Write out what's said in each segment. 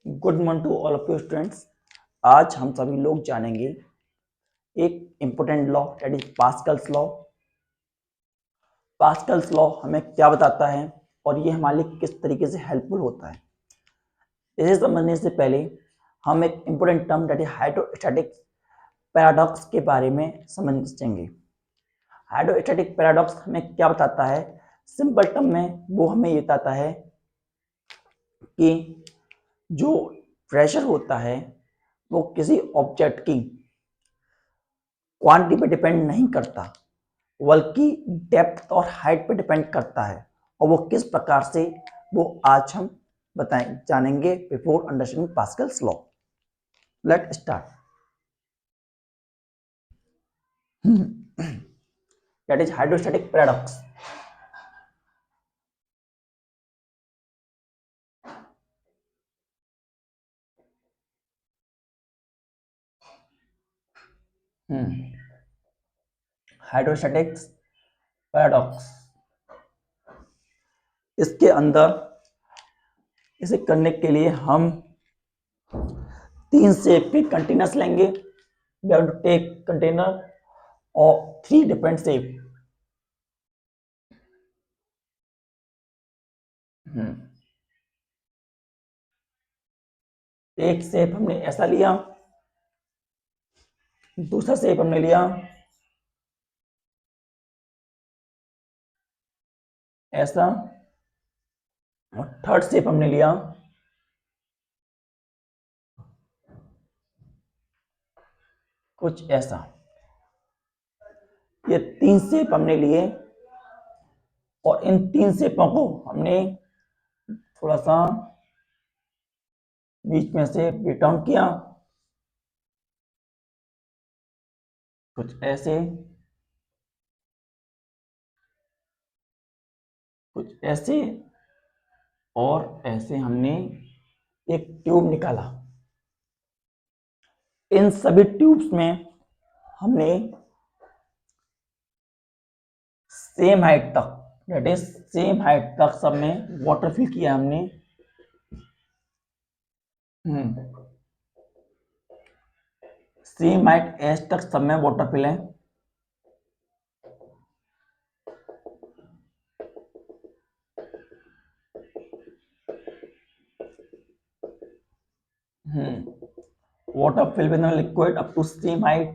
Good morning to all of you students. आज हम सभी लोग जानेंगे एक important law that is Pascal's law. Pascal's law हमें क्या बताता है और ये हमारे लिए किस तरीके से हेल्पफुल होता है, इसे समझने से पहले हम एक important term that is hydrostatic paradox के बारे में समझेंगे। हाइड्रोस्टैटिक पैराडॉक्स हमें क्या बताता है? सिंपल टर्म में वो हमें ये बताता है कि जो प्रेशर होता है वो किसी ऑब्जेक्ट की क्वांटिटी पे डिपेंड नहीं करता, बल्कि डेप्थ और हाइट पे डिपेंड करता है। और वो किस प्रकार से, वो आज हम जानेंगे before understanding Pascal's law. Let start. That is hydrostatic paradox. Hydrostatics paradox, इसके अंदर इसे करने के लिए हम 3 शेप के कंटेनर्स लेंगे। We have to take container और 3 डिफरेंट शेप। एक शेप हमने ऐसा लिया, दूसरा शेप हमने लिया ऐसा, और थर्ड शेप हमने लिया कुछ ऐसा। ये 3 शेप हमने लिए और इन 3 शेपों को हमने थोड़ा सा बीच में से ब्रेक डाउन किया, कुछ ऐसे, कुछ ऐसे और ऐसे। हमने एक ट्यूब निकाला। इन सभी ट्यूब्स में हमने सेम हाइट तक, दैट इज सेम हाइट तक सब में वाटर फिल किया हमने। सेम हाइट एज तक सब में वाटर फिल है। Water fill with a liquid up to same height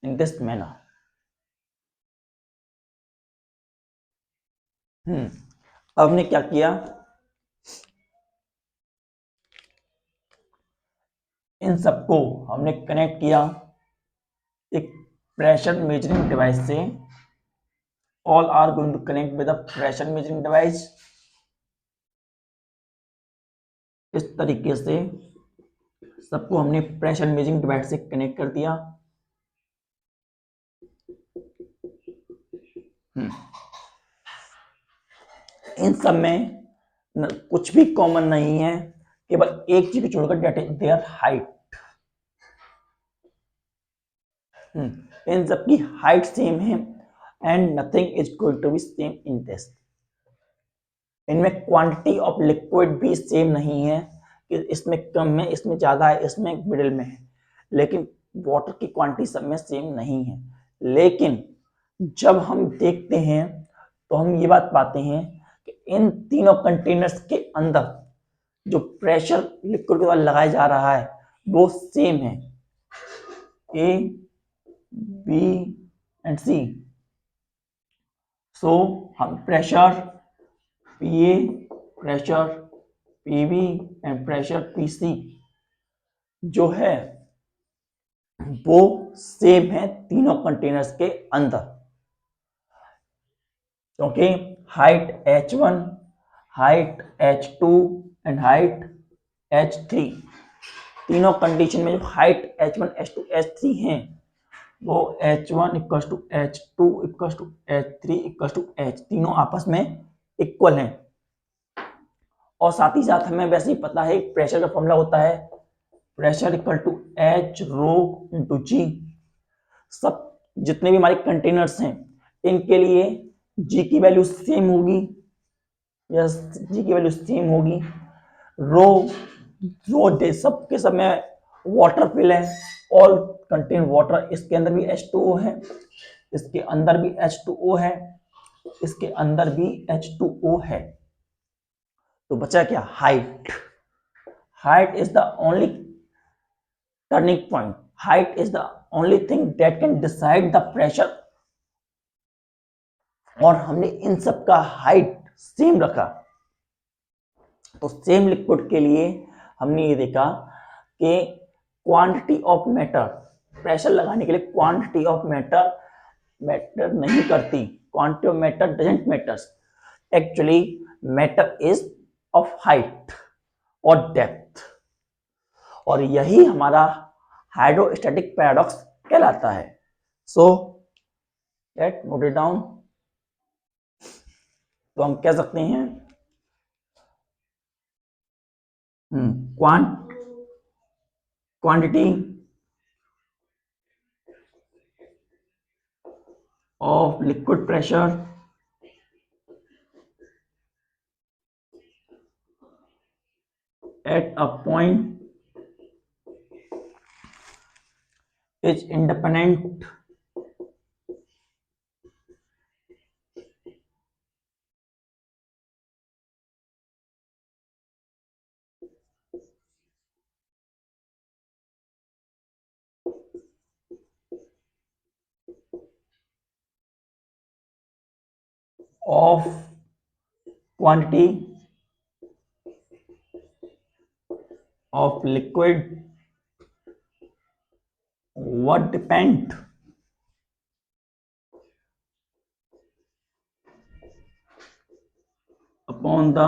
in this manner. अब हमने क्या किया, इन सबको हमने कनेक्ट किया एक प्रेशर मेजरिंग डिवाइस से। All are going to connect with a pressure measuring device. इस तरीके से सबको हमने प्रेशर मेजरिंग डिवाइस से कनेक्ट कर दिया। इन सब में कुछ भी कॉमन नहीं है, केवल एक चीज छोड़कर, डेट इज देयर हाइट। इन सब की हाइट सेम है and nothing is going to be same in this. इनमें क्वांटिटी ऑफ लिक्विड भी सेम नहीं है कि इसमें कम है, इसमें ज्यादा है, इसमें मिडिल में है, लेकिन वाटर की क्वांटिटी सब में सेम नहीं है। लेकिन जब हम देखते हैं तो हम ये बात पाते हैं कि इन तीनों कंटेनर्स के अंदर जो प्रेशर लिक्विड के द्वारा लगाया जा रहा है वो सेम है, A B and C. So हम pressure PA, pressure PB and pressure PC जो है वो सेम है तीनों कंटेनर्स के अंदर, क्योंकि height h1, height h2 and height h3, तीनों कंडीशन में जो हाइट h1, h2, h3 हैं वो h1 equal to h2 equal to h3 equal to h, तीनों आपस में इक्वल हैं। और साथ ही साथ हमें वैसे ही पता है प्रेशर का फॉर्मूला होता है pressure equal to h rho into g. सब जितने भी हमारे कंटेनर्स हैं इनके लिए जी की वैल्यू सेम होगी, यस जी की वैल्यू सेम होगी। रो रो दे सब के सब में वाटर फिल है, ऑल कंटेन वाटर, इसके अंदर भी H2O है, इसके अंदर भी H2O है, इसके अंदर भी H2O है। तो बचा क्या? Height. Height is the only turning point, height is the only thing that can decide the pressure. और हमने इन सब का हाइट सेम रखा। तो सेम लिक्विड के लिए हमने ये देखा कि क्वांटिटी ऑफ मैटर, प्रेशर लगाने के लिए क्वांटिटी ऑफ मैटर मैटर नहीं करती, quantity of matter doesn't matters, actually matter is of height और डेप्थ। और यही हमारा हाइड्रोस्टैटिक पैराडॉक्स कहलाता है। So let note it down. तो हम कह सकते हैं quantity of liquid pressure at a point is independent of quantity of liquid what depend upon the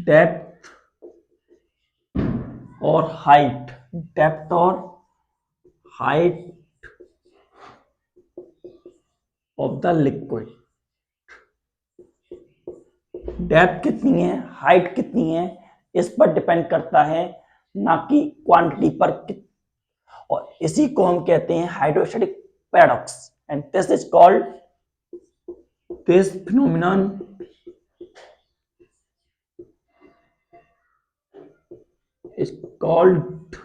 depth or height, depth or height of the liquid। Depth कितनी है, height कितनी है, इस पर डिपेंड करता है, ना कि क्वांटिटी पर। और इसी को हम कहते हैं hydrostatic paradox, and this is called, this phenomenon is called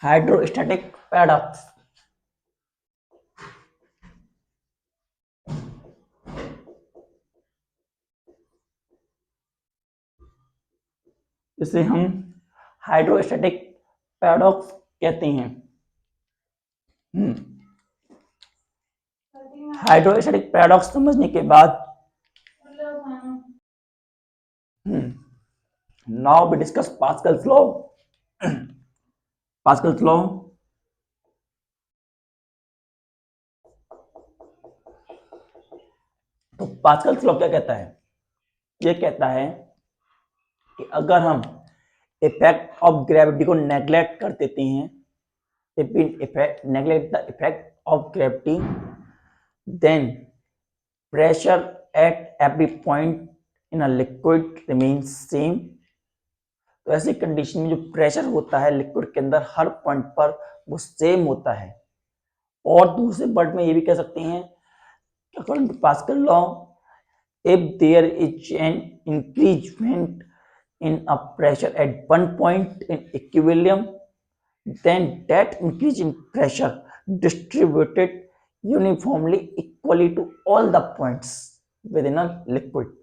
hydrostatic paradox। इसे हम हाइड्रोस्टैटिक पैराडॉक्स कहते हैं। हाइड्रोस्टैटिक पैराडॉक्स समझने के बाद now we discuss Pascal's law. Pascal's law, तो पास्कल्स लॉ क्या कहता है? ये कहता है कि अगर हम इफेक्ट ऑफ ग्रेविटी को नेग्लेक्ट कर देते हैं, if we neglect the effect of gravity, then pressure at every point in a liquid remains same। तो ऐसी कंडीशन में जो प्रेशर होता है लिक्विड के अंदर हर पॉइंट पर वो सेम होता है। और दूसरे वर्ड में ये भी कह सकते हैं according to Pascal law, if there is an increment in a pressure at one point in equilibrium, then that increase in pressure distributed uniformly equally to all the points within a liquid।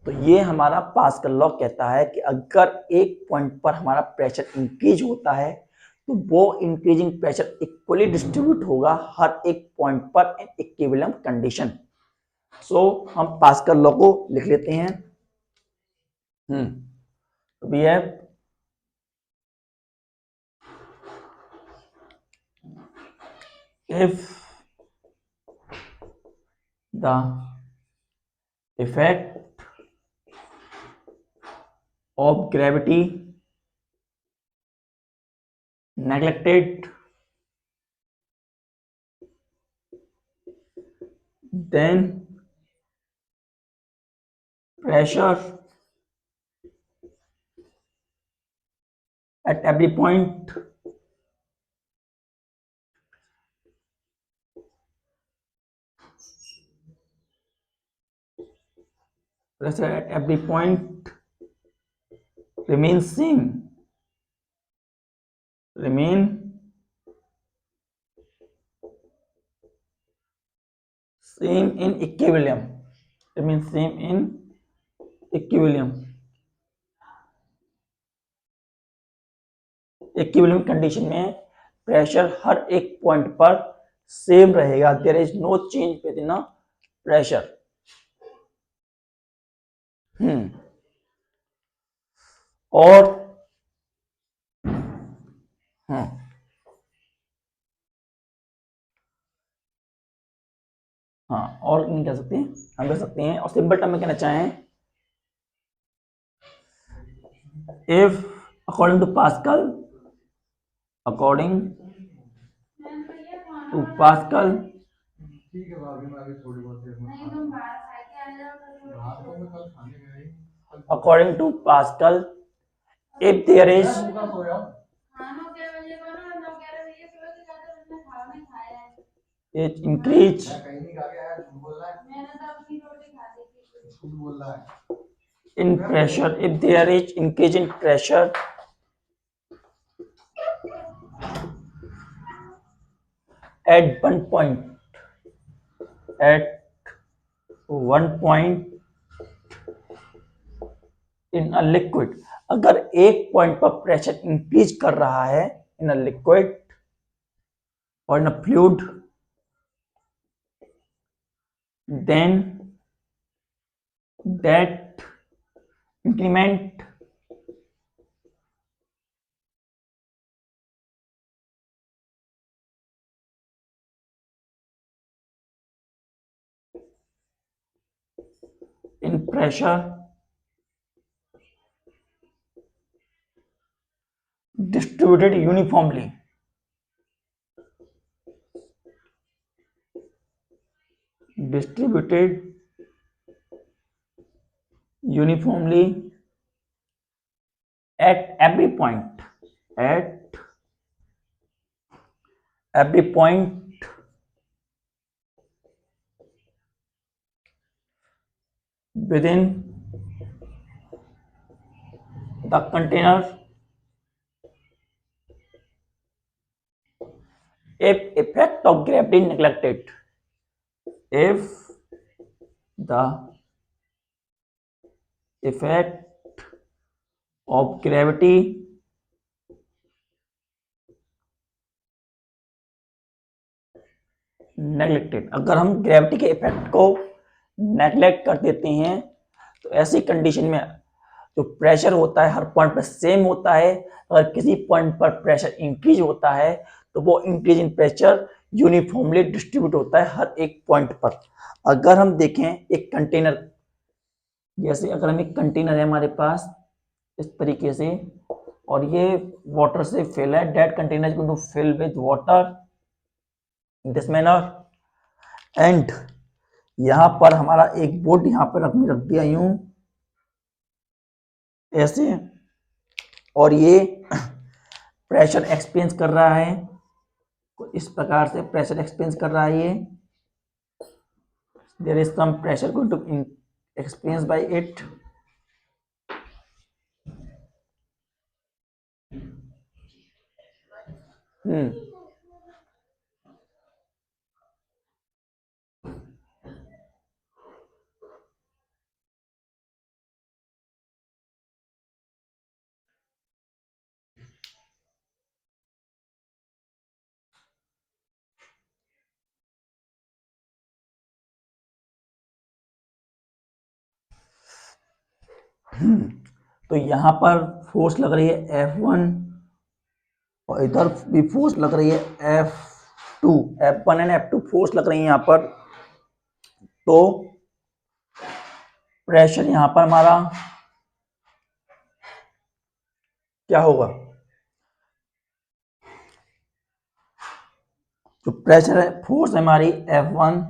तो ये हमारा pascal law कहता है कि अगर एक point पर हमारा प्रेशर इंक्रीज होता है तो वो इंक्रीजिंग प्रेशर इक्वली डिस्ट्रीब्यूट होगा हर एक पॉइंट पर इन इक्विलिब्रियम कंडीशन। सो हम पास्कल लॉ को लिख लेते हैं। We have if the effect of gravity neglected, then pressure at every point pressure at every point remain same in equilibrium, remain same in equilibrium condition में pressure हर एक point पर same रहेगा, there is no change within pressure. और हाँ और नहीं कह सकते, हम कह सकते हैं और सिंपल टर्म में कहना चाहें, if according to Pascal if there is increase in pressure, if there is increase in pressure at one point in a liquid, अगर एक पॉइंट पर प्रेशर इंक्रीज कर रहा है इन अ लिक्विड और in a fluid, then that increment in pressure distributed uniformly at every point within the container if effect of gravity neglected, if the effect of gravity neglected, अगर हम gravity के effect को neglect कर देते हैं तो ऐसी कंडीशन में जो प्रेशर होता है हर पॉइंट पर सेम होता है, अगर किसी पॉइंट पर प्रेशर इंक्रीज होता है तो वो increase in pressure uniformly distribute होता है हर एक पॉइंट पर। अगर हम देखें एक कंटेनर, जैसे अगर हम एक कंटेनर है हमारे पास इस तरीके से और ये वाटर से फिल है, that container is going to fill with water in this manner and यहां पर हमारा एक बोर्ड यहां पर रख दिया यूं ऐसे और ये प्रेशर एक्सपीरियंस कर रहा है, इस प्रकार से प्रेशर एक्सपीरियंस कर रहा है ये, there is some pressure going to experience by it. तो यहां पर फोर्स लग रही है F1 और इधर भी फोर्स लग रही है F2, F1 and F2 force लग रही है यहां पर, तो प्रेशर यहां पर हमारा क्या होगा, जो प्रेशर है फोर्स हमारी F1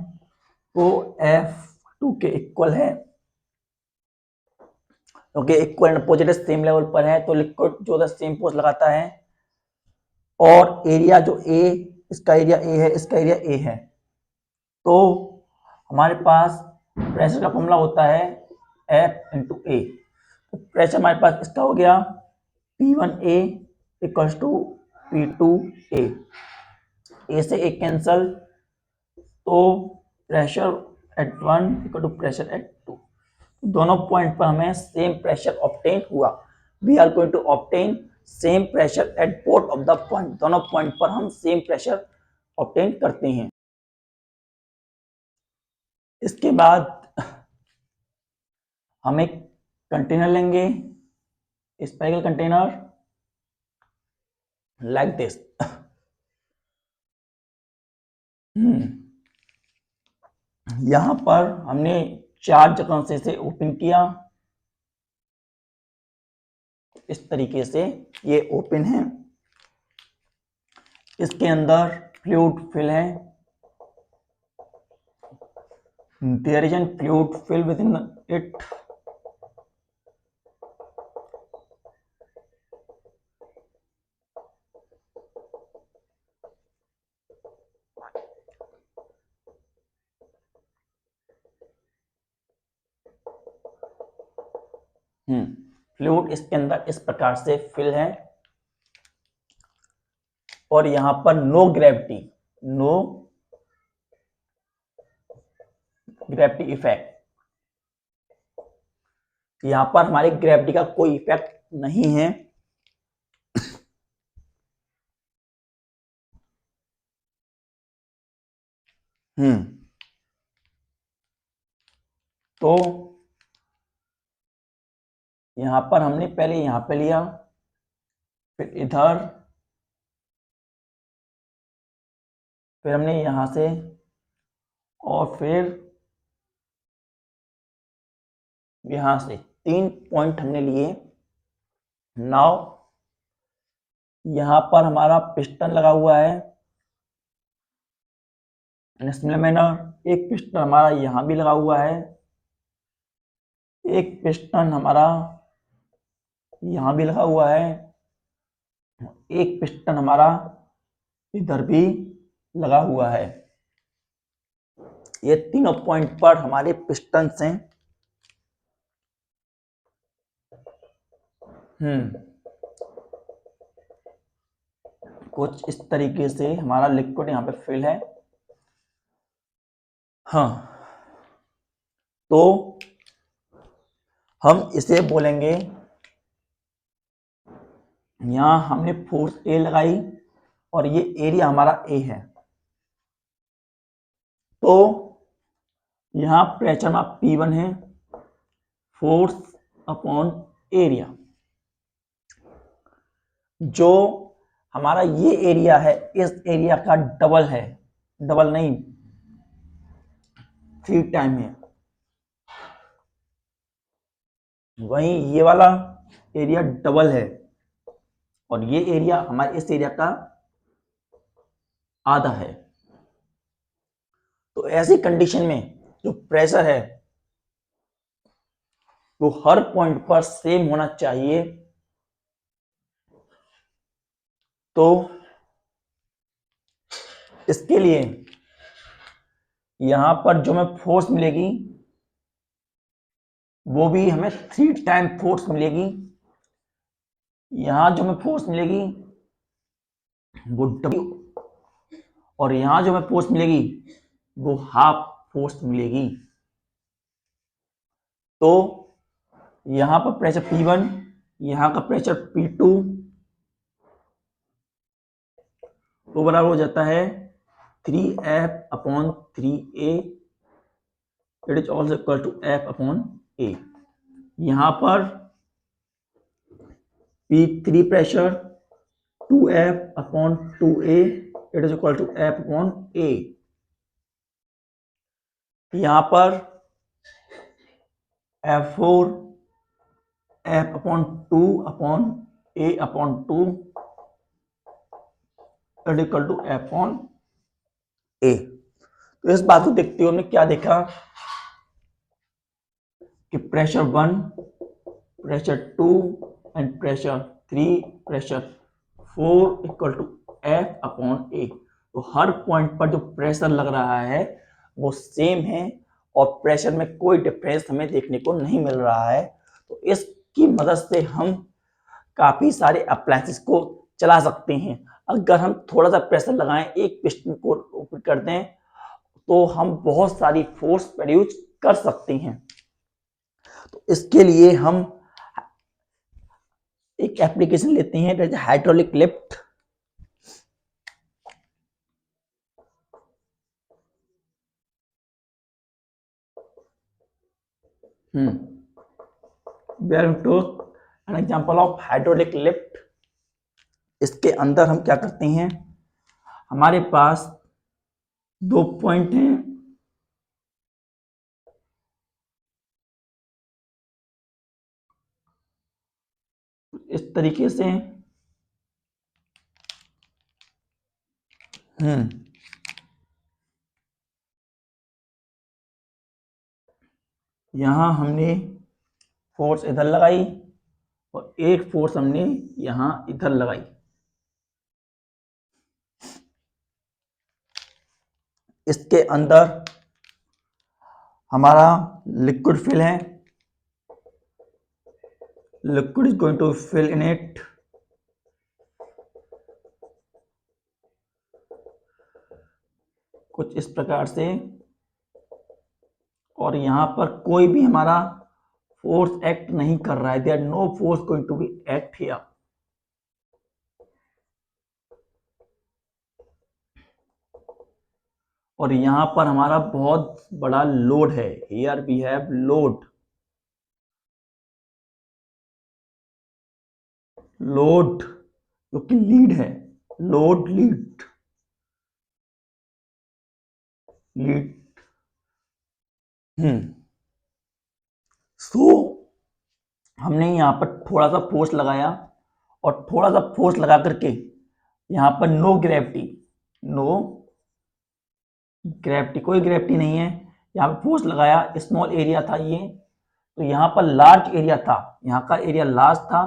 वो F2 के इक्वल है, क्योंकि equal and opposite same level पर है तो लिक्विड जो सेम फोर्स लगाता है, और एरिया जो A, इसका एरिया A है, इसका एरिया A है, तो हमारे पास प्रेशर का फॉर्मूला होता है F इंटू ए। तो प्रेशर हमारे पास इसका हो गया P1A इक्वल्स टू P2A। ए से एक कैंसल, तो pressure at 1 equal to pressure at 2। दोनों पॉइंट पर हमें सेम प्रेशर ऑब्टेन हुआ। We are going to obtain same pressure at both of the point. दोनों पॉइंट पर हम सेम प्रेशर ऑब्टेन करते हैं। इसके बाद हम एक कंटेनर लेंगे, स्पेरिकल कंटेनर लाइक दिस। यहां पर हमने 4 जगहों से इसे ओपन किया। इस तरीके से ये ओपन है। इसके अंदर फ्लूइड फिल है। There is a fluid fill within it. Fluid इसके अंदर इस प्रकार से फिल है और यहां पर नो ग्रेविटी इफेक्ट। यहां पर हमारी ग्रेविटी का कोई इफेक्ट नहीं है। तो यहां पर हमने पहले यहां पे लिया, फिर इधर, फिर हमने यहां से, और फिर यहां से 3 पॉइंट हमने लिए। नाउ यहां पर हमारा पिस्टन लगा हुआ है। सिमिलर मैनर एक पिस्टन हमारा यहां भी लगा हुआ है, एक पिस्टन हमारा यहां भी लगा हुआ है, एक पिस्टन हमारा इधर भी लगा हुआ है। ये तीनों पॉइंट पर हमारे पिस्टन्स हैं। कुछ इस तरीके से हमारा लिक्विड यहां पे फिल है। हाँ, तो हम इसे बोलेंगे, यहां हमने फोर्स ए लगाई और ये एरिया हमारा ए है। तो यहां प्रेशर हमारा P1 है, फोर्स अपॉन एरिया। जो हमारा ये एरिया है इस एरिया का डबल है, डबल नहीं 3 टाइम है। वहीं ये वाला एरिया डबल है और ये एरिया हमारे इस एरिया का आधा है। तो ऐसी कंडीशन में जो प्रेशर है वो हर पॉइंट पर सेम होना चाहिए। तो इसके लिए यहां पर जो हमें फोर्स मिलेगी वो भी हमें 3 टाइम फोर्स मिलेगी। यहां जो हमें फोर्स मिलेगी वो W, और यहां जो हमें फोर्स मिलेगी वो हाफ फोर्स मिलेगी। तो यहां पर प्रेशर P1, यहां का प्रेशर P2, वो बराबर हो जाता है 3F/3A। It is also equal to F/A। यहां पर P3 pressure 2F/2A, it is equal to F/A। यहां पर F4 F/2/A/2 it equal to F/A। तो इस बात को देखते हुए हमने क्या देखा कि pressure 1, pressure 2 and pressure 3, pressure 4 equal to F/A। तो हर पॉइंट पर जो प्रेशर लग रहा है वो सेम है और प्रेशर में कोई डिफरेंस हमें देखने को नहीं मिल रहा है। तो इसकी मदद से हम काफी सारे अप्लायंसेस को चला सकते हैं। अगर हम थोड़ा सा प्रेशर लगाएं, एक पिस्टन को ऊपर कर दें, तो हम बहुत सारी फोर्स प्रोड्यूस कर सकते हैं। तो इसके लिए हम एक एप्लीकेशन लेते हैं, that is hydraulic lift. We are into an example of hydraulic lift। इसके अंदर हम क्या करते हैं, हमारे पास 2 पॉइंट हैं, इस तरीके से। यहां हमने फोर्स इधर लगाई और एक फोर्स हमने यहां इधर लगाई। इसके अंदर हमारा लिक्विड फिल है, liquid is going to fill in it. कुछ इस प्रकार से, और यहां पर कोई भी हमारा फोर्स एक्ट नहीं कर रहा है, there no force going to be act here. और यहां पर हमारा बहुत बड़ा लोड है, here we have load, load जो कि लीड है, लोड लीड, लीड। सो हमने यहाँ पर थोड़ा सा फोर्स लगाया, और थोड़ा सा फोर्स लगा करके यहाँ पर नो ग्रेविटी, नो ग्रेविटी, कोई ग्रेविटी नहीं है, यहाँ पर फोर्स लगाया, स्मॉल एरिया था ये, तो यहाँ पर लार्ज एरिया था, यहाँ का एरिया लार्ज था,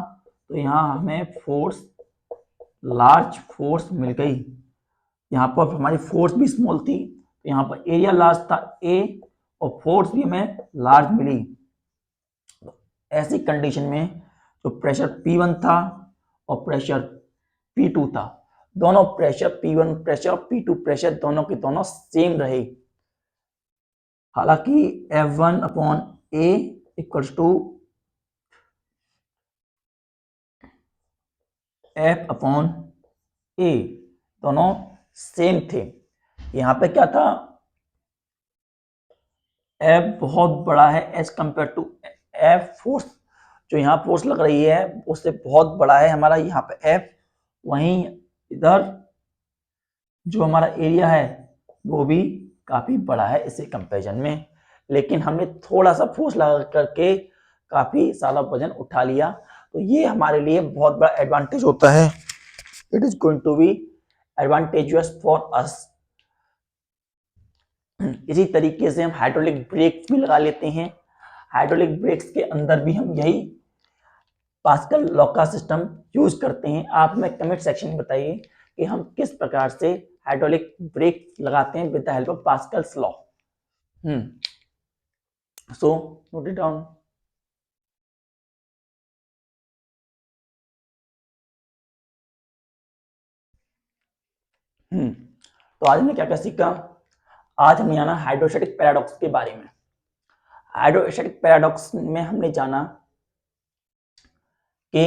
तो यहाँ हमें फोर्स, लार्ज फोर्स मिल गई। यहाँ पर हमारी फोर्स भी स्मॉल थी, तो यहाँ पर एरिया लार्ज था ए, और फोर्स भी हमें लार्ज मिली। ऐसी कंडीशन में जो प्रेशर P1 था और प्रेशर P2 था, दोनों प्रेशर P1 प्रेशर और P2 प्रेशर दोनों के दोनों सेम रहे। हालांकि F1 upon A equals to F upon A, दोनों सेम थे। यहाँ पे क्या था, F बहुत बड़ा है as compare to F, force जो यहाँ फोर्स लग रही है उससे बहुत बड़ा है हमारा यहाँ पे F। वहीं इधर जो हमारा एरिया है वो भी काफी बड़ा है इससे कंपैरिजन में, लेकिन हमने थोड़ा सा फोर्स लगा करके काफी सारा वजन उठा लिया, तो ये हमारे लिए बहुत बड़ा एडवांटेज होता है। It is going to be advantageous for us. इसी तरीके से हम हाइड्रोलिक ब्रेक्स भी लगा लेते हैं। हाइड्रोलिक ब्रेक्स के अंदर भी हम यही पास्कल लॉ का सिस्टम यूज करते हैं। आप हमें कमेंट सेक्शन में बताइए कि हम किस प्रकार से हाइड्रोलिक ब्रेक लगाते हैं with the help of Pascal's law. So note it down. तो आज हमने क्या क्या सीखा, आज हमने जाना हाइड्रोस्टैटिक पैराडॉक्स के बारे में। हाइड्रोस्टैटिक पैराडॉक्स में हमने जाना कि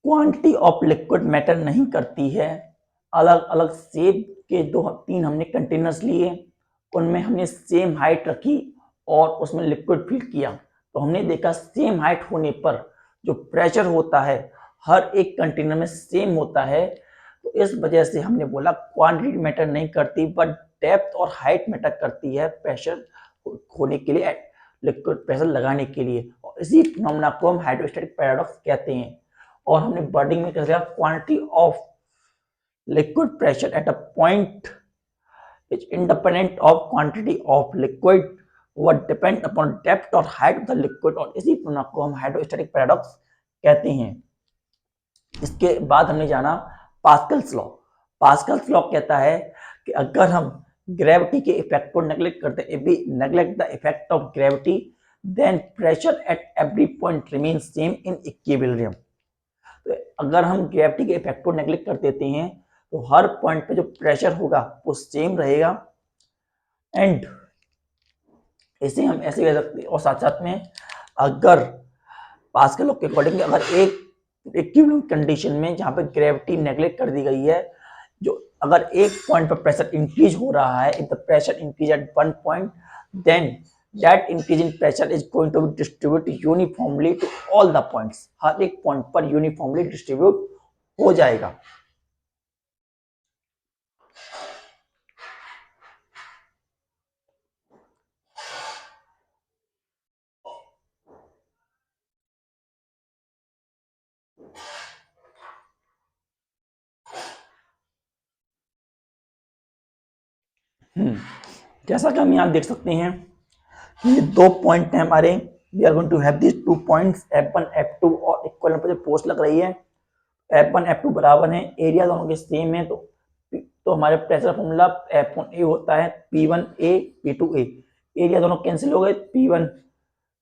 क्वांटिटी ऑफ लिक्विड मैटर नहीं करती है। अलग अलग शेप के 2-3 हमने कंटेनर्स लिए, उनमें हमने सेम हाइट रखी और उसमें लिक्विड फिल किया, तो हमने देखा सेम हाइट होने पर जो प्रेशर होता है हर एक कंटेनर में सेम होता है। तो इस वजह से हमने बोला क्वांटिटी मैटर नहीं करती, बट डेप्थ और हाइट मैटर करती है प्रेशर होने के लिए, लिक्विड प्रेशर लगाने के लिए। और इसी फिनोमेना को हम हाइड्रोस्टैटिक पैराडॉक्स कहते हैं। और हमने वर्डिंग में क्या quantity of liquid pressure at a point is independent of quantity of liquid, वो डिपेंड अपॉन डेप्थ और हाइट ऑफ द लिक्विड। और इसी फिनोमेना को हम हाइड्रोस्टैटिक पैराडॉक्स कहते हैं। इसके बाद हमने जाना पास्कल्स लॉ। पास्कल्स लॉ कहता है कि अगर हम ग्रेविटी के इफेक्ट को नेग्लेक्ट करते हैं, if we neglect the effect of gravity then pressure at every point remains same in equilibrium. तो अगर हम ग्रेविटी के इफेक्ट को नेग्लेक्ट कर देते हैं तो हर पॉइंट पे जो प्रेशर होगा वो सेम रहेगा। एंड इसे हम ऐसे कह सकते हैं, और साथ साथ में अगर पास्कल लॉ के अकॉर्डिंग अगर एक इक्विलिब्रियम कंडीशन में जहां पे ग्रेविटी नेग्लेक्ट कर दी गई है, जो अगर एक पॉइंट पर प्रेशर इंक्रीज हो रहा है, if the pressure increase at one point then that increase in pressure is going to be distribute uniformly to all the points, हर एक पॉइंट पर यूनिफॉर्मली डिस्ट्रीब्यूट हो जाएगा। जैसा कि हम यहाँ देख सकते हैं कि ये दो पॉइंट है हमारे, we are going to have this two points F1 F2 और इक्वल पे जो फोर्स लग रही है F1 F2 बराबर है, एरिया दोनों के सेम है, तो हमारे प्रेशर फॉर्मूला F1A होता है P1A P2A, एरिया दोनों कैंसिल हो गए, P1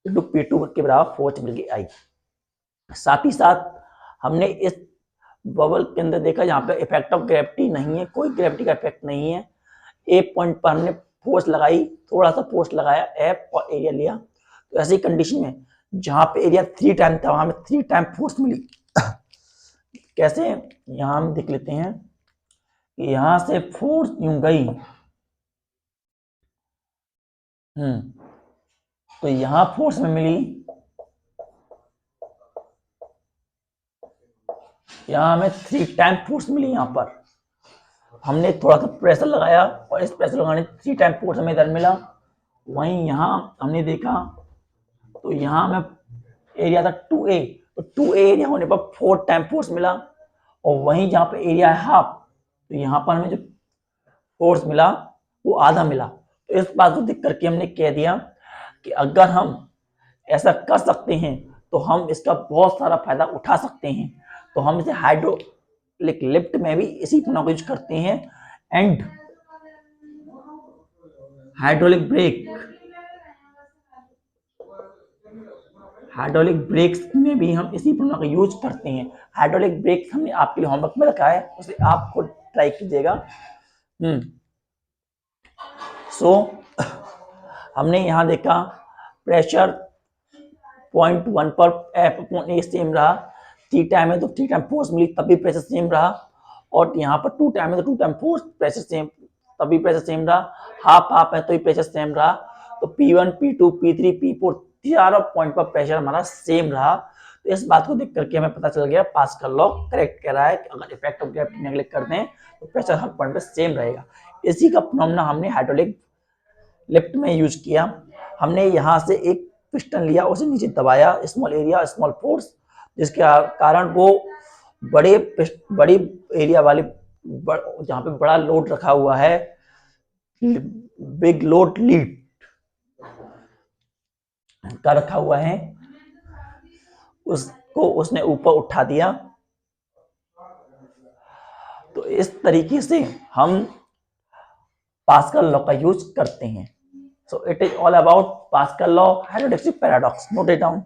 इंटू P2 के बराबर फोर्स मिल गई आई। साथ ही साथ हमने इस बबल के अंदर देखा यहाँ पे इफेक्ट ऑफ ग्रेविटी नहीं है, कोई ग्रेविटी का इफेक्ट नहीं है, एक पॉइंट पर हमने फोर्स लगाई, थोड़ा सा फोर्स लगाया एफ और एरिया लिया। तो ऐसी कंडीशन में जहां पे एरिया 3 टाइम था वहां में 3 टाइम फोर्स मिली। कैसे, यहां हम देख लेते हैं कि यहां से फोर्स यूं गई, तो यहां फोर्स में मिली, यहां हमें 3 टाइम फोर्स मिली, यहां पर हमने थोड़ा सा प्रेशर लगाया और इस प्रेशर लगाने 3 टाइम फोर्स हमें इधर मिला। वहीं यहां हमने देखा तो यहां हमें एरिया था 2A, तो 2A एरिया होने पर 4 टाइम फोर्स मिला, और वहीं जहां पे एरिया है हाफ, तो यहां पर हमें जो फोर्स मिला वो आधा मिला। तो इस बात को देख करके हमने कह दिया कि अगर हम ऐसा कर सकते हैं तो हम इसका बहुत सारा फायदा उठा सकते हैं। तो हम इसे हाइड्रोलिक लिफ्ट में भी इसी फॉर्मूला को यूज करते हैं। एंड हाइड्रोलिक ब्रेक्स में भी हम इसी फॉर्मूला का यूज करते हैं। हाइड्रोलिक ब्रेक्स हमने आपके लिए होमवर्क में रखा है, उसे आप खुद ट्राई कीजिएगा। सो हमने यहां देखा प्रेशर 0.1 पर F सेम रहा, 3 टाइम है तो 3 टाइम फोर्स मिली तब भी प्रेशर सेम रहा, और यहाँ पर 2 टाइम है तो 2 टाइम फोर्स प्रेशर सेम तब भी प्रेशर सेम रहा, हाफ हाफ है तो भी प्रेशर सेम रहा। तो P1 P2 P3 P4 चारों पॉइंट पर प्रेशर हमारा सेम रहा। तो इस बात को देख करके हमें पता चल गया पास्कल लॉ करेक्ट कह रहा है कि अगर इफेक्ट ऑफ ग्रेविटी नेग्लेक्ट करते हैं तो प्रेशर हर पॉइंट पर सेम रहेगा। इसी का फिनोमेना हमने हाइड्रोलिक लिफ्ट में यूज किया। हमने यहाँ से एक पिस्टन लिया, उसे नीचे दबाया, स्मॉल एरिया स्मॉल फोर्स, जिसके कारण वो बड़ी एरिया वाली जहाँ पे बड़ा लोड रखा हुआ है, बिग लोड लीड का रखा हुआ है, उसको उसने ऊपर उठा दिया। तो इस तरीके से हम पास्कल लॉ का यूज करते हैं। So it is all about Pascal law, hydrodynamic paradox. Note it down.